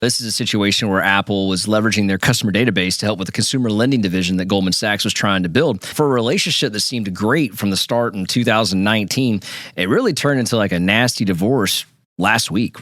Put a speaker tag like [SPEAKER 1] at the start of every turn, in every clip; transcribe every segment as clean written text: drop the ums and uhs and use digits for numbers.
[SPEAKER 1] This is a situation where Apple was leveraging their customer database to help with the consumer lending division that Goldman Sachs was trying to build. For a relationship that seemed great from the start in 2019, it really turned into like a nasty divorce last week.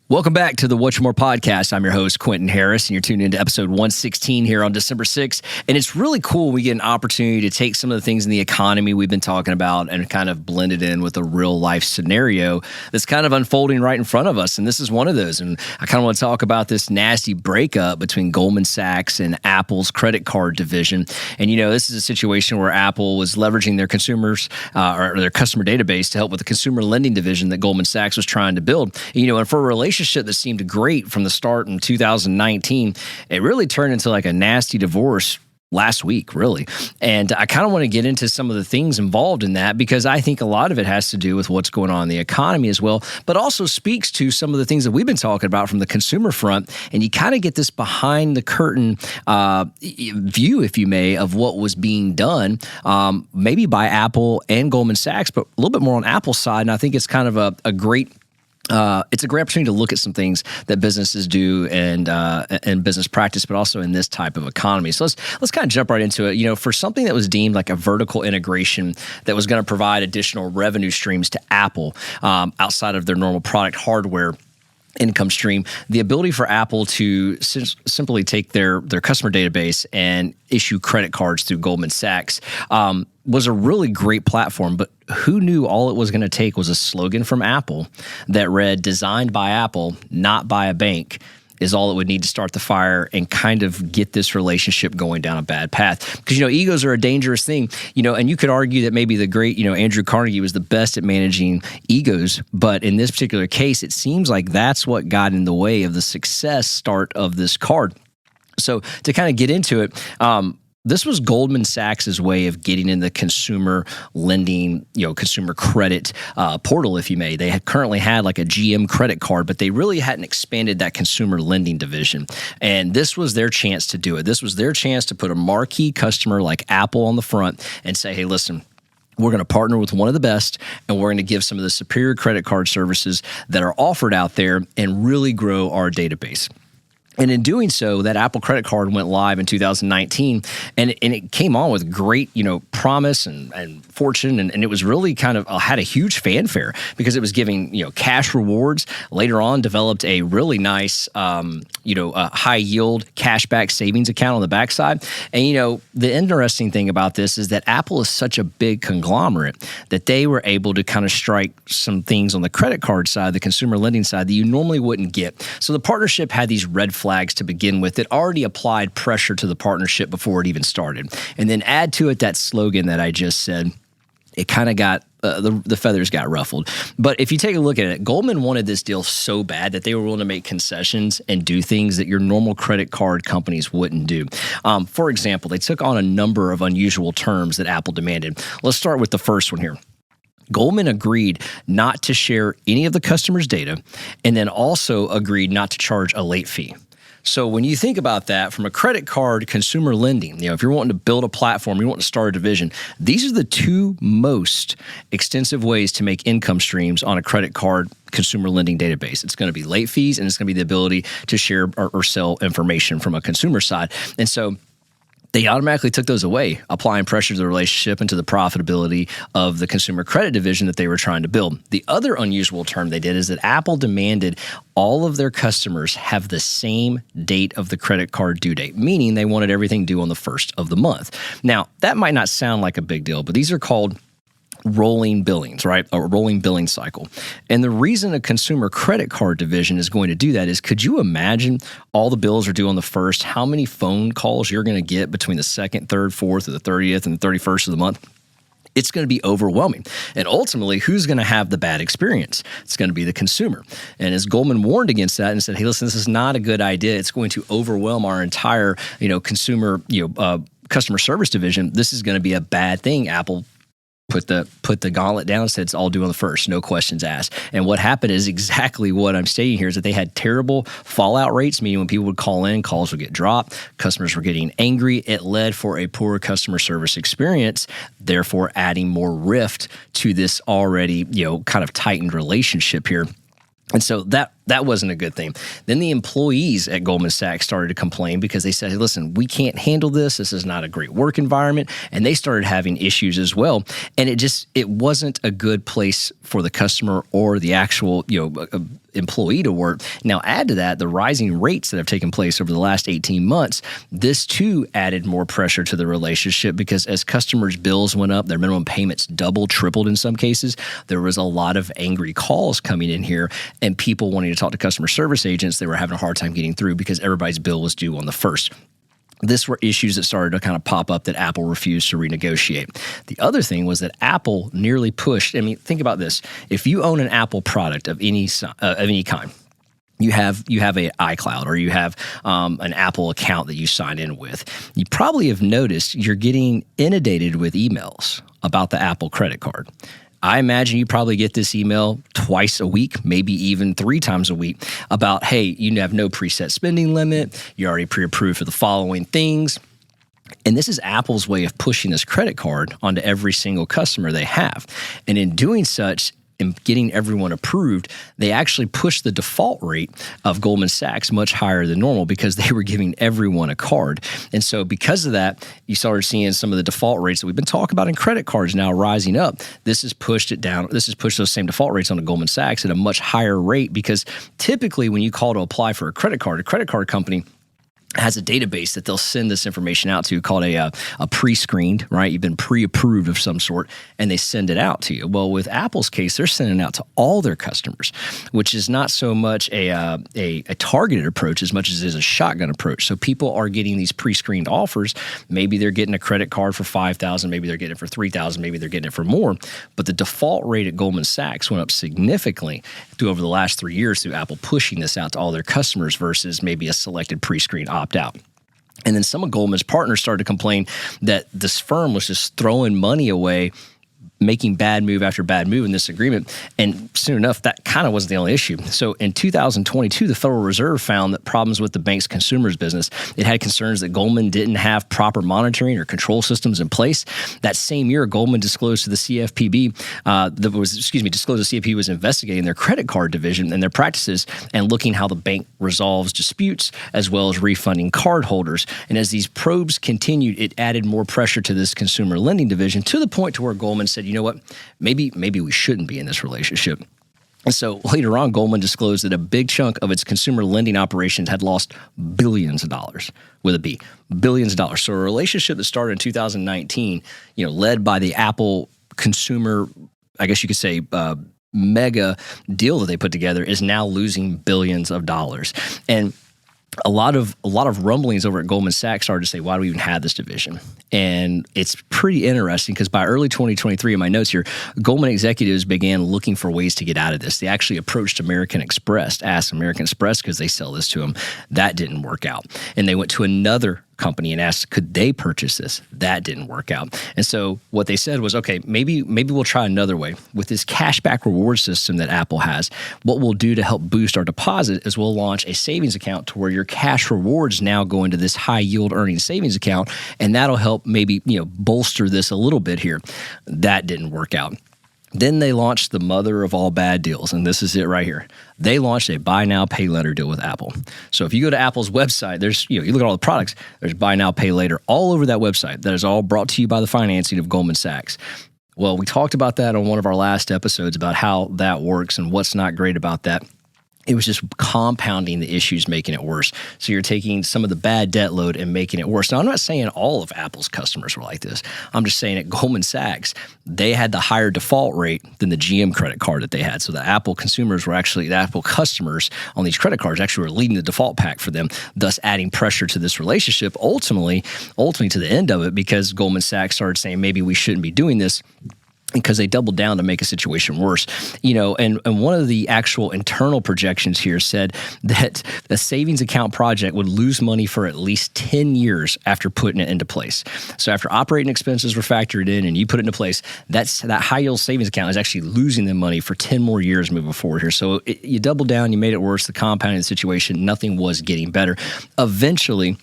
[SPEAKER 1] Welcome back to the What's More podcast. I'm your host, Quinton Harris, and you're tuned into episode 116 here on December 6th. And it's really cool we get an opportunity to take some of the things in the economy we've been talking about and kind of blend it in with a real life scenario that's kind of unfolding right in front of us. And this is one of those. And I kind of want to talk about this nasty breakup between Goldman Sachs and Apple's credit card division. And, this is a situation where Apple was leveraging their or their customer database to help with the consumer lending division that Goldman Sachs was trying to build. And for a relationship that seemed great from the start in 2019, it really turned into like a nasty divorce last week, really. And I kind of want to get into some of the things involved in that because I think a lot of it has to do with what's going on in the economy as well, but also speaks to some of the things that we've been talking about from the consumer front. And you kind of get this behind the curtain view, if you may, of what was being done, maybe by Apple and Goldman Sachs, but a little bit more on Apple's side. And I think it's kind of a great it's a great opportunity to look at some things that businesses do and business practice, but also in this type of economy. So let's kind of jump right into it. For something that was deemed like a vertical integration that was going to provide additional revenue streams to Apple outside of their normal product hardware income stream, the ability for Apple to simply take their customer database and issue credit cards through Goldman Sachs was a really great platform. But who knew all it was going to take was a slogan from Apple that read, "Designed by Apple, not by a bank," is all it would need to start the fire and kind of get this relationship going down a bad path. Because, egos are a dangerous thing, and you could argue that maybe the great, Andrew Carnegie was the best at managing egos. But in this particular case, it seems like that's what got in the way of the success start of this card. So to kind of get into it, this was Goldman Sachs' way of getting in the consumer lending, consumer credit portal, if you may. They currently had like a GM credit card, but they really hadn't expanded that consumer lending division. And this was their chance to do it. This was their chance to put a marquee customer like Apple on the front and say, hey, listen, we're going to partner with one of the best, and we're going to give some of the superior credit card services that are offered out there and really grow our database. And in doing so, that Apple credit card went live in 2019, and it came on with great, promise and fortune, and it was really kind of had a huge fanfare because it was giving, cash rewards. Later on, developed a really nice, high yield cashback savings account on the backside. And the interesting thing about this is that Apple is such a big conglomerate that they were able to kind of strike some things on the credit card side, the consumer lending side, that you normally wouldn't get. So the partnership had these red flags to begin with. It already applied pressure to the partnership before it even started. And then add to it that slogan that I just said, it kind of got, the feathers got ruffled. But if you take a look at it, Goldman wanted this deal so bad that they were willing to make concessions and do things that your normal credit card companies wouldn't do. For example, they took on a number of unusual terms that Apple demanded. Let's start with the first one here. Goldman agreed not to share any of the customer's data, and then also agreed not to charge a late fee. So when you think about that from a credit card consumer lending, if you're wanting to build a platform, you want to start a division, these are the two most extensive ways to make income streams on a credit card consumer lending database. It's going to be late fees, and it's going to be the ability to share or sell information from a consumer side. And so they automatically took those away, applying pressure to the relationship and to the profitability of the consumer credit division that they were trying to build. The other unusual term they did is that Apple demanded all of their customers have the same date of the credit card due date, meaning they wanted everything due on the first of the month. Now, that might not sound like a big deal, but these are called rolling billings, right? A rolling billing cycle. And the reason a consumer credit card division is going to do that is, could you imagine all the bills are due on the first, how many phone calls you're going to get between the 2nd, 3rd, 4th, or the 30th and the 31st of the month? It's going to be overwhelming. And ultimately, who's going to have the bad experience? It's going to be the consumer. And as Goldman warned against that and said, hey, listen, this is not a good idea. It's going to overwhelm our entire, consumer, customer service division. This is going to be a bad thing. Apple put the gauntlet down and said it's all due on the first, no questions asked. And what happened is exactly what I'm stating here, is that they had terrible fallout rates, meaning when people would call in, calls would get dropped, customers were getting angry. It led for a poor customer service experience, therefore adding more rift to this already, kind of tightened relationship here. And so that wasn't a good thing. Then the employees at Goldman Sachs started to complain because they said, hey, listen, we can't handle this. This is not a great work environment. And they started having issues as well. And it wasn't a good place for the customer or the actual, employee to work. Now, add to that the rising rates that have taken place over the last 18 months. This too added more pressure to the relationship, because as customers' bills went up, their minimum payments doubled, tripled in some cases. There was a lot of angry calls coming in here, and people wanting to talk to customer service agents. They were having a hard time getting through because everybody's bill was due on the first. These were issues that started to kind of pop up that Apple refused to renegotiate. The other thing was that Apple nearly pushed. I mean, think about this. If you own an Apple product of any kind, you have a iCloud, or you have an Apple account that you sign in with, you probably have noticed you're getting inundated with emails about the Apple credit card. I imagine you probably get this email twice a week, maybe even 3 times a week, about, hey, you have no preset spending limit. You're already pre-approved for the following things. And this is Apple's way of pushing this credit card onto every single customer they have. And in doing such, and getting everyone approved, they actually pushed the default rate of Goldman Sachs much higher than normal, because they were giving everyone a card. And so because of that, you started seeing some of the default rates that we've been talking about in credit cards now rising up. This has pushed it down. This has pushed those same default rates onto Goldman Sachs at a much higher rate, because typically when you call to apply for a credit card company has a database that they'll send this information out to, called a pre-screened, right? You've been pre-approved of some sort, and they send it out to you. Well, with Apple's case, they're sending it out to all their customers, which is not so much a targeted approach as much as it is a shotgun approach. So people are getting these pre-screened offers. Maybe they're getting a credit card for $5,000, maybe they're getting it for $3,000, maybe they're getting it for more. But the default rate at Goldman Sachs went up significantly over the last 3 years through Apple pushing this out to all their customers versus maybe a selected pre-screened opt-out. And then some of Goldman's partners started to complain that this firm was just throwing money away, making bad move after bad move in this agreement. And soon enough, that kind of wasn't the only issue. So in 2022, the Federal Reserve found that problems with the bank's consumers business. It had concerns that Goldman didn't have proper monitoring or control systems in place. That same year, Goldman disclosed to the CFPB, disclosed the CFPB was investigating their credit card division and their practices and looking how the bank resolves disputes, as well as refunding card holders. And as these probes continued, it added more pressure to this consumer lending division, to the point to where Goldman said, you know what, maybe we shouldn't be in this relationship. And so later on, Goldman disclosed that a big chunk of its consumer lending operations had lost billions of dollars, with a B, billions of dollars. So a relationship that started in 2019, led by the Apple consumer, I guess you could say, mega deal that they put together, is now losing billions of dollars. And a lot of rumblings over at Goldman Sachs started to say, why do we even have this division? And it's pretty interesting, because by early 2023, in my notes here, Goldman executives began looking for ways to get out of this. They actually approached American Express, asked American Express, because they sell this to them. That didn't work out. And they went to another company and asked, could they purchase this? That didn't work out. And so what they said was, okay, maybe we'll try another way. With this cashback reward system that Apple has, what we'll do to help boost our deposit is we'll launch a savings account to where your cash rewards now go into this high yield earning savings account, and that'll help maybe bolster this a little bit here. That didn't work out. Then they launched the mother of all bad deals, and this is it right here. They launched a buy now, pay later deal with Apple. So if you go to Apple's website, there's you look at all the products, there's buy now, pay later all over that website. That is all brought to you by the financing of Goldman Sachs. Well, we talked about that on one of our last episodes about how that works and what's not great about that. It was just compounding the issues, making it worse. So you're taking some of the bad debt load and making it worse. Now, I'm not saying all of Apple's customers were like this. I'm just saying at Goldman Sachs, they had the higher default rate than the GM credit card that they had. So the Apple consumers were actually, the Apple customers on these credit cards actually were leading the default pack for them, thus adding pressure to this relationship, ultimately to the end of it, because Goldman Sachs started saying, maybe we shouldn't be doing this. because they doubled down to make a situation worse, and one of the actual internal projections here said that the savings account project would lose money for at least 10 years after putting it into place. So after operating expenses were factored in and you put it into place, that high yield savings account is actually losing them money for 10 more years moving forward here. So you doubled down, you made it worse, the compounding the situation, nothing was getting better. Eventually,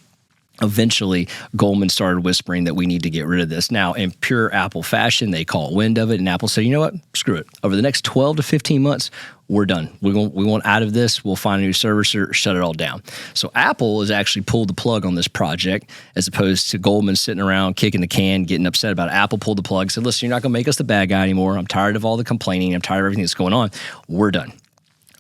[SPEAKER 1] Goldman started whispering that we need to get rid of this. Now, in pure Apple fashion, they caught wind of it, and Apple said, you know what, screw it. Over the next 12 to 15 months, we're done. We want out of this. We'll find a new servicer, shut it all down. So Apple has actually pulled the plug on this project, as opposed to Goldman sitting around kicking the can, getting upset about it. Apple pulled the plug, said, listen, you're not going to make us the bad guy anymore. I'm tired of all the complaining. I'm tired of everything that's going on. We're done.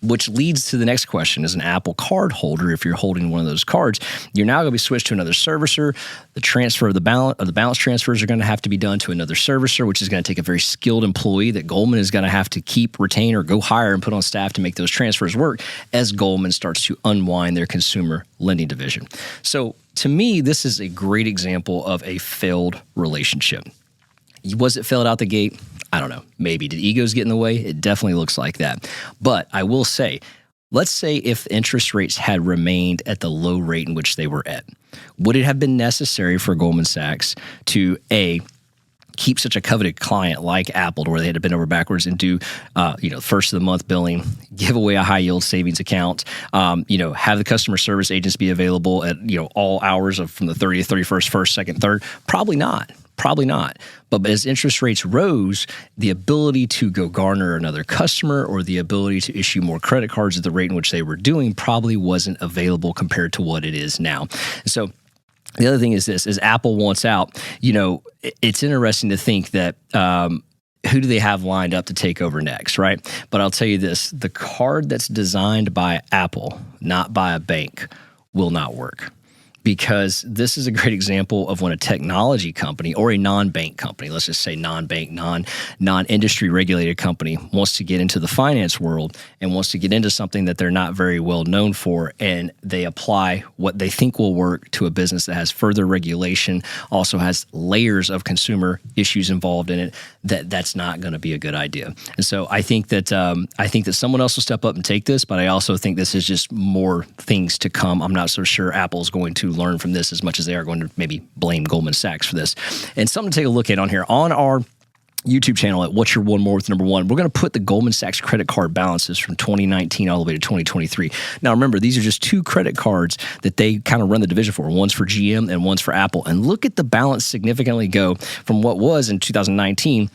[SPEAKER 1] Which leads to the next question. As an Apple card holder, if you're holding one of those cards, you're now going to be switched to another servicer. The transfer of the balance transfers are going to have to be done to another servicer, which is going to take a very skilled employee that Goldman is going to have to keep, retain, or go hire and put on staff to make those transfers work as Goldman starts to unwind their consumer lending division. So to me, this is a great example of a failed relationship. Was it failed out the gate? I don't know. Maybe. Did egos get in the way? It definitely looks like that. But I will say, let's say if interest rates had remained at the low rate in which they were at, would it have been necessary for Goldman Sachs to, A, keep such a coveted client like Apple to where they had to bend over backwards and do, first of the month billing, give away a high yield savings account, have the customer service agents be available at, all hours of from the 30th, 31st, 1st, 2nd, 3rd? Probably not. But as interest rates rose, the ability to go garner another customer or the ability to issue more credit cards at the rate in which they were doing probably wasn't available compared to what it is now. So the other thing is this, as Apple wants out, it's interesting to think that who do they have lined up to take over next, right? But I'll tell you this, the card that's designed by Apple, not by a bank, will not work. Because this is a great example of when a technology company or a non-bank company, let's just say non-bank, non-industry regulated company wants to get into the finance world and wants to get into something that they're not very well known for, and they apply what they think will work to a business that has further regulation, also has layers of consumer issues involved in it, that's not going to be a good idea. And so I think that someone else will step up and take this, but I also think this is just more things to come. I'm not so sure Apple's going to learn from this as much as they are going to maybe blame Goldman Sachs for this. And something to take a look at on here on our YouTube channel at What's Your One More with Number One, we're going to put the Goldman Sachs credit card balances from 2019 all the way to 2023. Now, remember, these are just two credit cards that they kind of run the division for. One's for GM and one's for Apple. And look at the balance significantly go from what was in 2019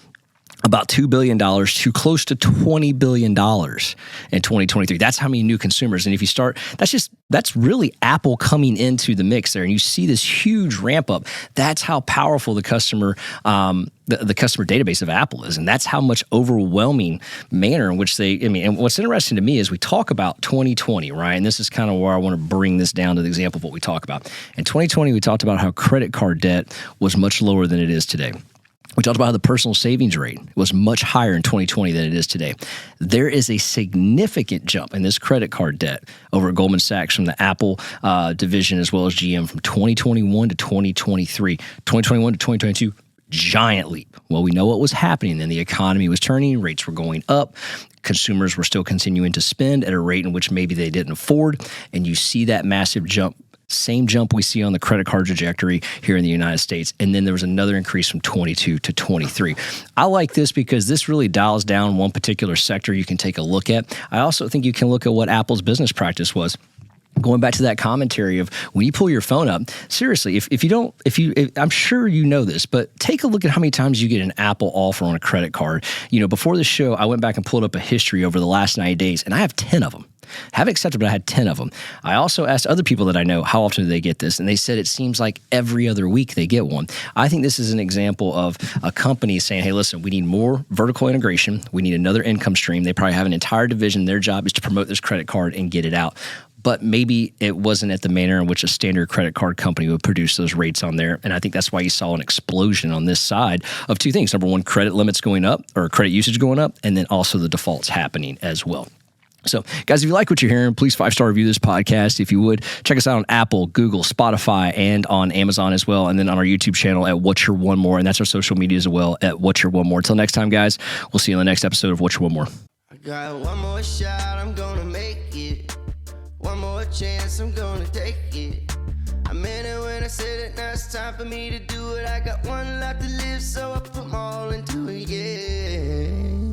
[SPEAKER 1] about $2 billion to close to $20 billion in 2023. That's how many new consumers. And if you start, that's really Apple coming into the mix there. And you see this huge ramp up. That's how powerful the customer, the customer database of Apple is. And that's how much overwhelming manner in which and what's interesting to me is we talk about 2020, right? And this is kind of where I want to bring this down to the example of what we talk about. In 2020, we talked about how credit card debt was much lower than it is today. We talked about how the personal savings rate was much higher in 2020 than it is today. There is a significant jump in this credit card debt over at Goldman Sachs from the Apple division as well as GM from 2021 to 2023. 2021 to 2022, giant leap. Well, we know what was happening then. The economy was turning, rates were going up. Consumers were still continuing to spend at a rate in which maybe they didn't afford. And you see that massive jump. Same jump we see on the credit card trajectory here in the United States. And then there was another increase from 22 to 23. I like this because this really dials down one particular sector you can take a look at. I also think you can look at what Apple's business practice was. Going back to that commentary of when you pull your phone up, seriously, if I'm sure you know this, but take a look at how many times you get an Apple offer on a credit card. Before the show, I went back and pulled up a history over the last 90 days, and I have 10 of them. Haven't accepted, but I had 10 of them. I also asked other people that I know how often do they get this, and they said it seems like every other week they get one. I think this is an example of a company saying, hey, listen, we need more vertical integration. We need another income stream. They probably have an entire division. Their job is to promote this credit card and get it out. But maybe it wasn't at the manner in which a standard credit card company would produce those rates on there. And I think that's why you saw an explosion on this side of two things. Number one, credit limits going up or credit usage going up, and then also the defaults happening as well. So, guys, if you like what you're hearing, please 5-star review this podcast. If you would, check us out on Apple, Google, Spotify, and on Amazon as well. And then on our YouTube channel at What's Your One More. And that's our social media as well at What's Your One More. Until next time, guys, we'll see you in the next episode of What's Your One More.
[SPEAKER 2] I got one more shot, I'm gonna make it. One more chance, I'm gonna take it. I meant it when I said it, now it's time for me to do it. I got one life to live, so I put my all into it, yeah.